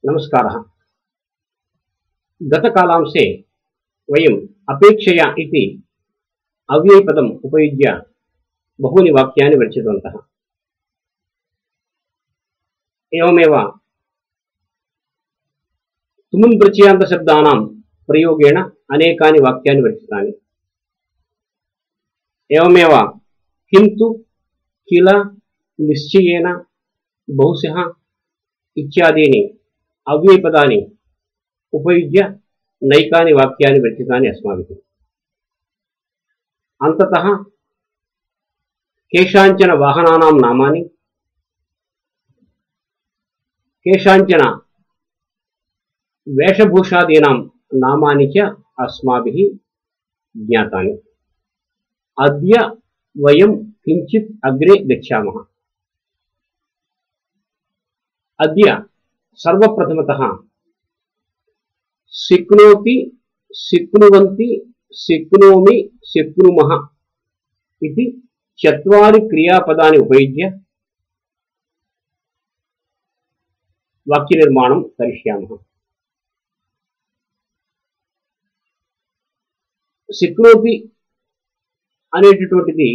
नमस्कारः। गतकालांशे वयम् अपेक्षया इति अव्ययपदम् उपयुज्य बहूनि वाक्यानि रचितवन्तः। एवमेव तुमुन् प्रत्ययान्तशब्दानां प्रयोगेण अनेकानि वाक्यानि रचितानि। एवमेव किन्तु, किल, निश्चयेन, बहुशः इत्यादीनि अव्ययपदानि उपयुज्य नैकानि वाक्यानि रचितानि अस्माभिः। अन्ततः केषाञ्चन वाहनानां नामानि, केषाञ्चन वेशभूषादीनां नामानि च अस्माभिः ज्ञातानि। अद्य वयं किञ्चित् अग्रे गच्छामः। अद्य सर्वप्रथमतः शक्नोति, शक्नुवन्ति, शक्नोमि, शक्नुमः इति चत्वारि क्रियापदानि उपयुज्य वाक्यनिर्माणं करिष्यामः। शक्नोति అనేటటువంటిది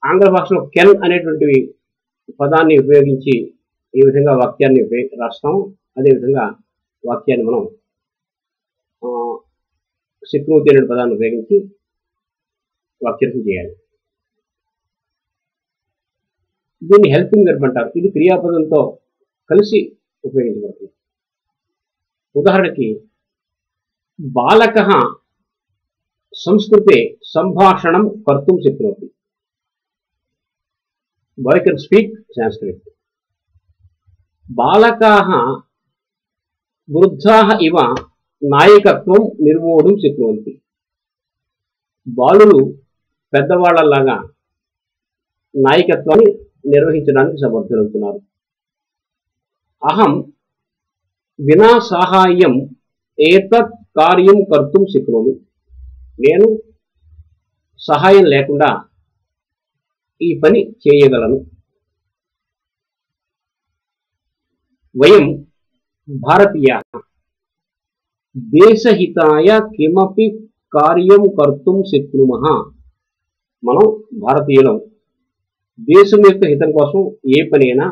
ఆంగ్ల భాషలో కెన్ అనేటువంటి పదాన్ని ఉపయోగించి ఈ విధంగా వాక్యాన్ని రాస్తాము. అదే విధంగా వాక్యాన్ని మనం శక్నోతి అనే పదాన్ని ఉపయోగించి వాక్యం చేయాలి. దీన్ని హెల్పింగ్ వెర్బ్ అంటారు. ఇది క్రియాపదంతో కలిసి ఉపయోగించబడుతుంది. ఉదాహరణకి బాలకः संस्कृते संभाषणं कर्तुं शक्नोति. Boy can speak Sanskrit. बालकाः वृद्धाः इव नायकत्वं निर्वोढुं शक्नुवन्ति. బాలులు పెద్దవాళ్ళలాగా నాయకత్వాన్ని నిర్వహించడానికి సమర్థులవుతున్నారు. అహం వినా సహాయం ఏతత్ కార్యం కర్తుం శక్నోమి. నేను సహాయం లేకుండా ఈ పని చేయగలను. వయం భారతీయాः దేశహితాయ కిమపి కార్యం కర్తుం శక్నుమః. మనం భారతీయులం దేశం యొక్క హితం కోసం ఏ పనైనా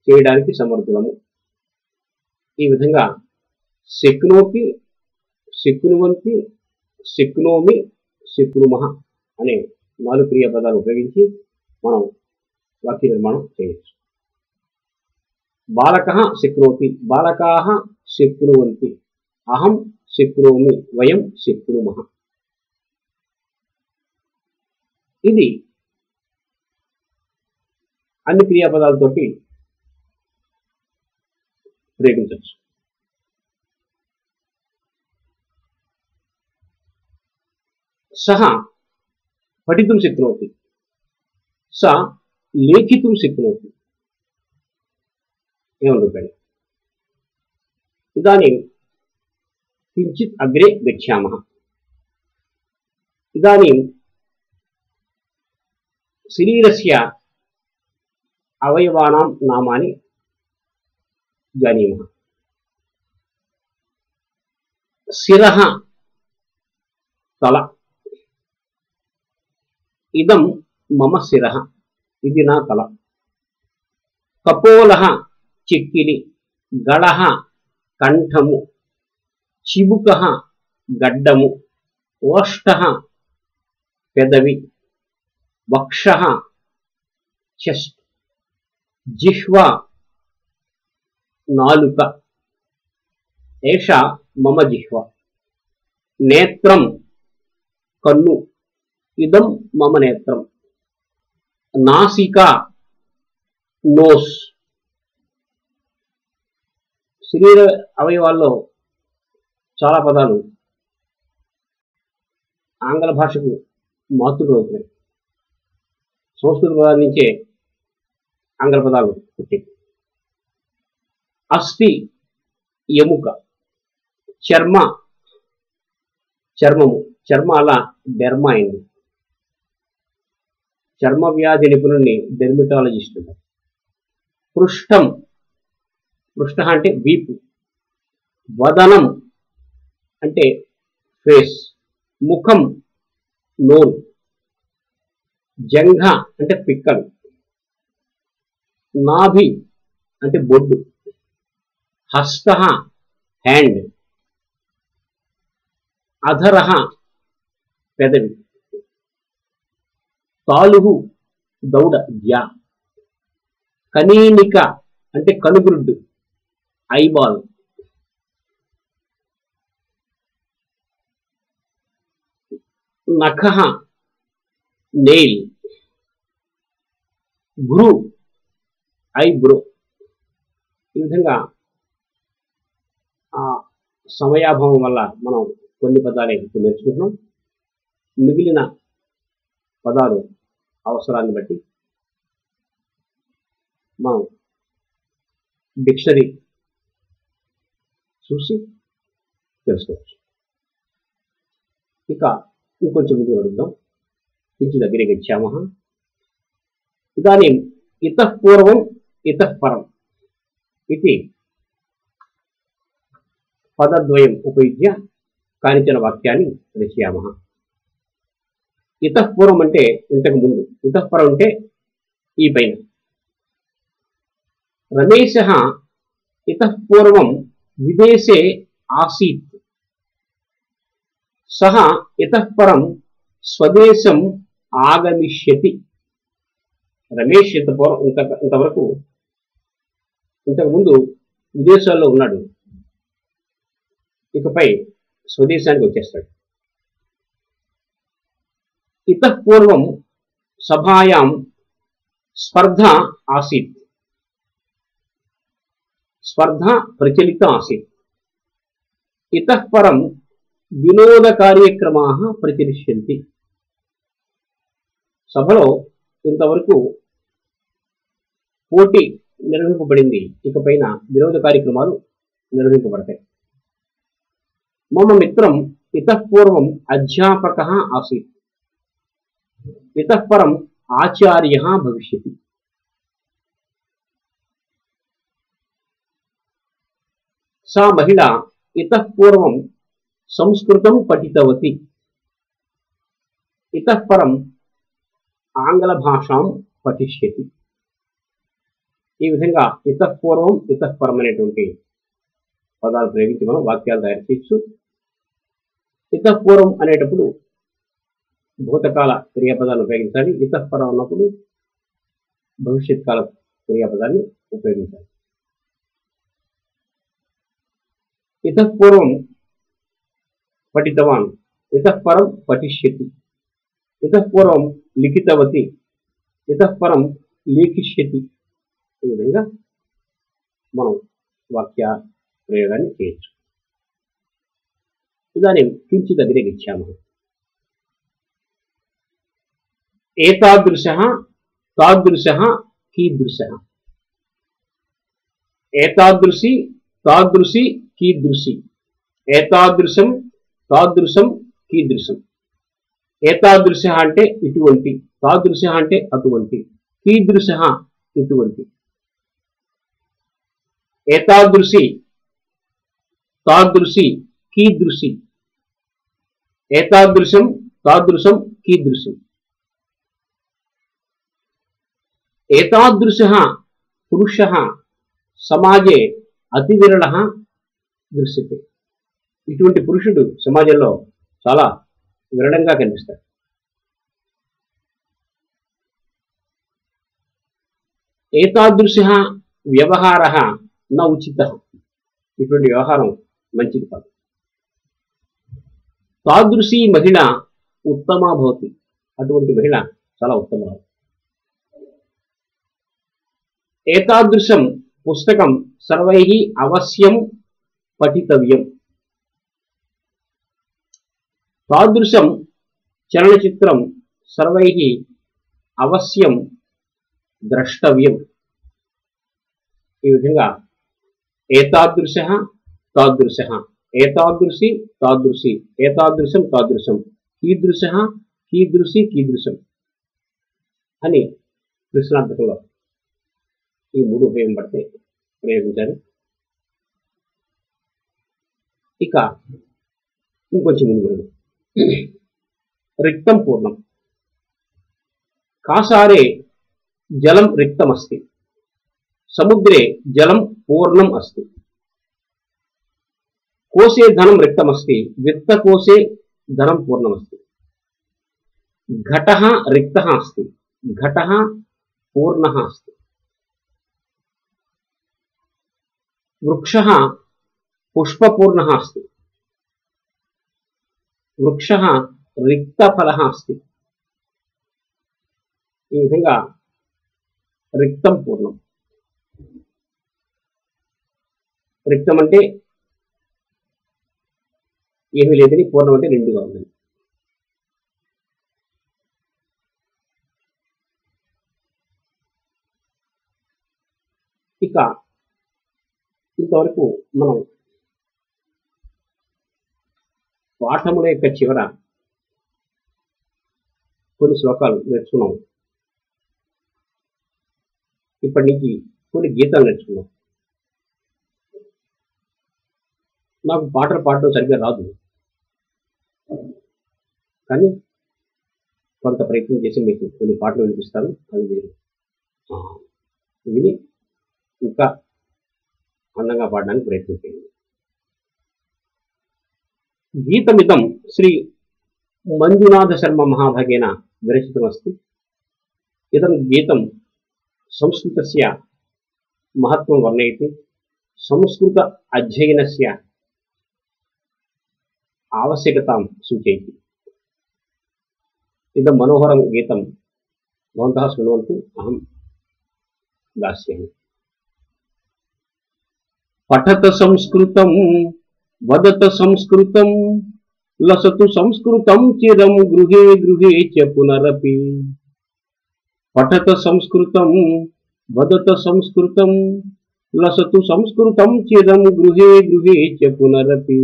చేయడానికి సమర్థులము. ఈ విధంగా శక్నోతి, శక్నువంతి, శక్నోమి, శక్నుమః అనే 4 క్రియాపదాలు ఉపయోగించి మనం వాక్య నిర్మాణం చేయవచ్చు. బాలకः శక్నోతి, బాలకాः శక్నువంతి, అహం శక్నోమి, వయం శక్నుమః. ఇది అన్ని క్రియాపదాలతోటి ప్రయోగించవచ్చు. सः पठितुं शक्नोति, सा लेखितुं शक्नोति. एवं रूपेण इदानीं किञ्चित् अग्रे गच्छामः. इदानीं शरीरस्य अवयवानां नामानि जानीमः. शिरः तल. इदं मम शिरः, इति ना तल. कपोलः चिक्किलि, गळः कण्ठमु, चिबुकः गड्डमु, ओष्ठः पेदवि, वक्षः चेस्ट, जिह्वा नालुक. एषा मम जिह्वा. नेत्रं कन्नु, इदं मम नेत्रं. नासिका नोस. శరీర అవయవాల్లో చాలా పదాలు ఆంగ్ల భాషకు మాతృలు అవుతున్నాయి. సంస్కృత పదాల నుంచే ఆంగ్ల పదాలు పుట్టాయి. అస్థి ఎముక, చర్మ చర్మము, చర్మాల డెర్మా అయింది. చర్మ వ్యాధి నిపుణుని డెర్మటాలజిస్ట్. పృష్ఠం పృష్ఠ అంటే వీపు, వదనం అంటే ఫేస్, ముఖం నోరు, జంఘ అంటే పిక్కలు, నాభి అంటే బొడ్డు, హస్త హ్యాండ్, అధర పెదవి, తాలుగు దౌడ జ్యా, కనీనిక అంటే కనుగురుడ్డు ఐబాల్, నఖ నెయిల్, భ్రూ ఐబ్రో. ఈ విధంగా సమయాభావం వల్ల మనం కొన్ని పదాలే ఇప్పుడు నేర్చుకుంటున్నాం. మిగిలిన పదాలు అవసరాన్ని బట్టి మనం డిక్షనరీ చూసి తెలుసుకోవచ్చు. ఇక ఇంకొంచెం ముందు అడుగుదాం. కించిద్ అగ్రే గచ్చామః. ఇదానీం ఇతః పూర్వం ఇతః పరం ఇది పదద్వయం ఉపయుజ్య కానిచన వాక్యాన్ని రచయామః. ఇతః పూర్వం అంటే ఇంతకు ముందు, ఇతః పరం అంటే ఈ పైన. రమేశः ఇతః పూర్వం విదేశే ఆసీత్, సహ ఇతః పరం స్వదేశం ఆగమిష్యతి. రమేష్ ఇంతవరకు ఇంతకు ముందు విదేశాల్లో ఉన్నాడు, ఇకపై స్వదేశానికి వచ్చేస్తాడు. ఇతః పూర్వం సభాయాం స్పర్ధ ఆసీత్, స్పర్ధ ప్రచలిత ఆసీత్. ఇతః పరం వినోద కార్యక్రమాः ప్రచలిష్యంతి. సభలో ఇంతవరకు పోటీ నిర్వహింపబడింది, ఇకపైన వినోద కార్యక్రమాలు నిర్వహింపబడతాయి. మమ మిత్రం ఇతః పూర్వం అధ్యాపకः ఆసీత్, ఇతః పరం ఆచార్యः భవిష్యతి. सा महिला इतः पूर्वं संस्कृतं पठितवती, इतः परं ఆంగ్ల భాషాం పఠిష్యతి. ఈ విధంగా ఇతః పూర్వం ఇతః పరం అనేటువంటి పదాలు ప్రయోగించి మనం వాక్యాలు తయారు చేయొచ్చు. ఇతః పూర్వం అనేటప్పుడు భూతకాల క్రియాపదాన్ని ఉపయోగించాలి, ఇతః పరం అన్నప్పుడు భవిష్యత్ కాల క్రియాపదాన్ని ఉపయోగించాలి. ఇతః పూర్వం పఠితవాన్, ఇతః పరం పఠిష్యతి. ఇతః పూర్వం లిఖితవతి, ఇతః పరం లేఖిష్యతి. ఈ విధంగా మనం వాక్య ప్రయోగాన్ని చేయొచ్చు. ఇదానీం కించిద్ అగ్రే గచ్చామः. ఏతాదృశः తాదృశः కీదృశः. ఏతాదృశి తాదృశి కీదృశి. ఏతాదృశం తాదృశం కీదృశం. ఏతాదృశ అంటే ఇటువంటి, తాదృశ అంటే అటువంటి, కీదృశ ఇటువంటి. ఏతాదృశి తాదృశి కీదృశి. ఏతాదృశం తాదృశం కీదృశం. ఏతాదృశः పురుషः సమాజే అతి విరళः దృశ్యతే. ఇటువంటి పురుషుడు సమాజంలో చాలా విరళంగా కనిపిస్తాడు. ఏతాదృశः వ్యవహారः న ఉచితः. ఇటువంటి వ్యవహారం మంచిది కాదు. తాదృశీ మహిళ ఉత్తమా భవతి. అటువంటి మహిళ చాలా ఉత్తమరాలు. ఏతాదృశం పుస్తకం సర్వైః అవశ్యం పఠితవ్యం. తాదృశం చలనచిత్రం సర్వైః అవశ్యం ద్రష్టవ్యం. ఈ విధంగా ఏతాదృశः తాదృశः, ఏతాదృశి తాదృశి, ఏతాదృశం తాదృశం, కీదృశः కీదృశి కీదృశం అని ప్రశ్నార్థకంలో ఈ మూడు ప్రయోగించాలి. ఇక ఇంకొంచెం ముందు వెళ్దాం. రిక్తం పూర్ణం. కాసారే జలం రిక్తమస్తి, సముద్రే జలం పూర్ణం అస్తి. కోశే ధనం రిక్తమస్తి, విత్తకోశే ధనం పూర్ణమస్తి. ఘటః రిక్తః అస్తి, ఘటః పూర్ణः అస్తి. వృక్షः పుష్పపూర్ణः అస్తి, వృక్షः రిక్తఫలः అస్తి. ఈ విధంగా రిక్తం పూర్ణం. రిక్తం అంటే ఏమీ లేదని, పూర్ణం అంటే నిండుగా ఉందని. ఇక ఇంతవరకు మనం పాఠముల యొక్క చివర కొన్ని శ్లోకాలు నేర్చుకున్నాం. ఇప్పటి నుంచి కొన్ని గీతాలు నేర్చుకున్నాం. నాకు పాటలు పాడటం సరిగ్గా రాదు, కానీ కొంత ప్రయత్నం చేసి మీకు కొన్ని పాటలు వినిపిస్తాను. అది మీరు విని ఇంకా అందంగా పాడడానికి ప్రయత్నం చేయండి. గీతమిదం శ్రీ మంజునాథ శర్మ మహాభాగేన విరచితమస్తి. ఇదం గీతం సంస్కృతస్య మహత్వం వర్ణయతి, సంస్కృత అధ్యయనస్య आवश्यकतां सूचयति. इदं मनोहरं गीतं भवन्तः शृण्वन्तु, अहं दास्यामि. पठत संस्कृतं वदत संस्कृतं, लसतु संस्कृतं चिरं गृहे गृहे च पुनरपि. पठत संस्कृतं वदत संस्कृतं, लसतु संस्कृतं चिरं गृहे गृहे च पुनरपि.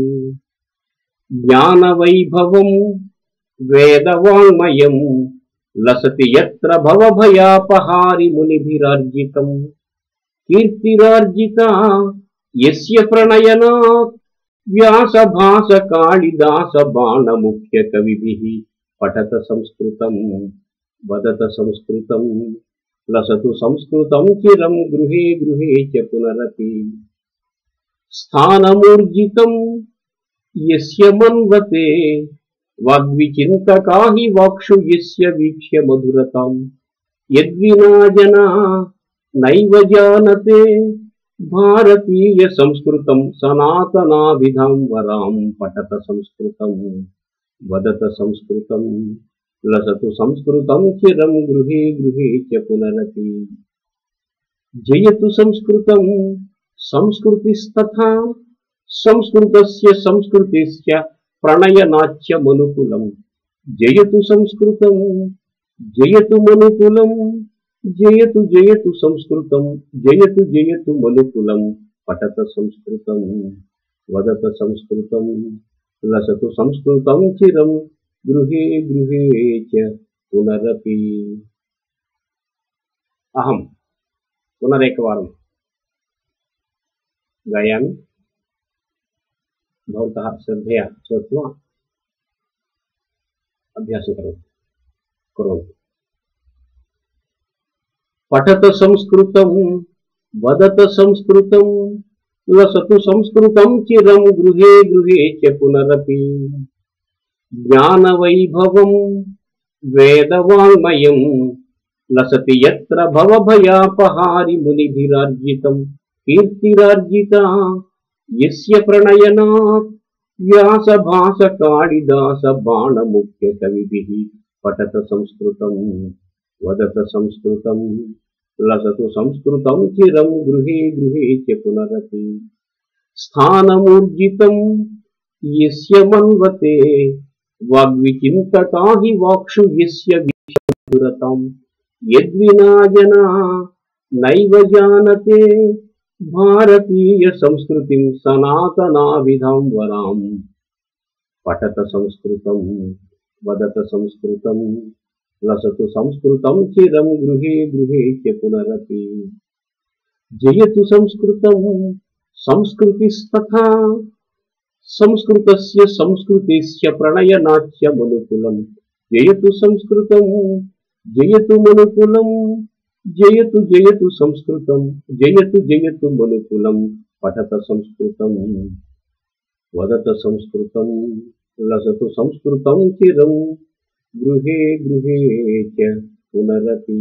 ज्ञान वैभवं वेदवाङ्मयं, लसति यत्र भवभयापहारि मुनिभिरार्जितं. कीर्तिरार्जिता यस्य प्रणयनात्, व्यासभास कालिदास बाणमुख्य कविभिः. पठत संस्कृतं वदत संस्कृतं, लसतु संस्कृतं चिरं गृहे गृहे च पुनरपि. स्थानमूर्जितं यस्य मन्वते, वाग्विचिन्तका हि वाक्षु यस्य वीक्ष्य मधुरतां. यद्विना जना नैव जानते, भारतीय संस्कृतं सनातनाभिधां वरां. पठत संस्कृतं वदत संस्कृतं, लसतु संस्कृतं चिरं गृहे गृहे च पुनरपि. जयतु संस्कृतं संस्कृतिस्तथा, संस्कृतस्य संस्कृतिश्च प्रणयनाच्च मनुकुलं. जयतु संस्कृतं जयतु मनुकुलं, जयतु जयतु संस्कृतं, जयतु जयतु मनुकुलं. पठत संस्कृतं वदत संस्कृतं, लसतु संस्कृतं चिरं गृहे गृहे च पुनरपि. अहं पुनरेकवारं गायामि. भवन्तः श्रद्धया श्रुत्वा अभ्यासं कुर्वन्तु. पठत संस्कृतं वदत संस्कृतं, लसतु संस्कृतं चिरं गृहे गृहे च पुनरपि. ज्ञानवैभवं वेदवाङ्मयं, लसति यत्र भवभयापहारि मुनिभिरार्जितं. कीर्तिरार्जिता यस्य प्रणयनात्, व्यासभास कालिदास बाणमुख्य कविभिः. पठत संस्कृतं वदत संस्कृतं, लसतु संस्कृतं चिरं गृहे गृहे च पुनरपि. स्थानमूर्जितं यस्य मन्वते, वाग्विचिन्तका हि वाक्षु यस्य विशुरतां. यद्विना जना नैव जानते, भारतीय संस्कृतिं सनातनाभिधां वरां. पठत संस्कृतं वदत संस्कृतं, लसतु संस्कृतं चिरं गृहे गृहे च पुनरपि. जयतु संस्कृतं संस्कृतिस्तथा, సంస్కృతస్య సంస్కృతిస్య ప్రణయనాట్యమనుకులం జయతు సంస్కృతం జయతు మనుకులం జయతు జయతు సంస్కృతం జయతు జయతు మనుకులం పఠత సంస్కృతం వదత సంస్కృతం లసతు సంస్కృతం చిరం గృహే గృహే చ పునరపి.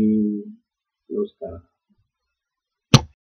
నమస్కారం.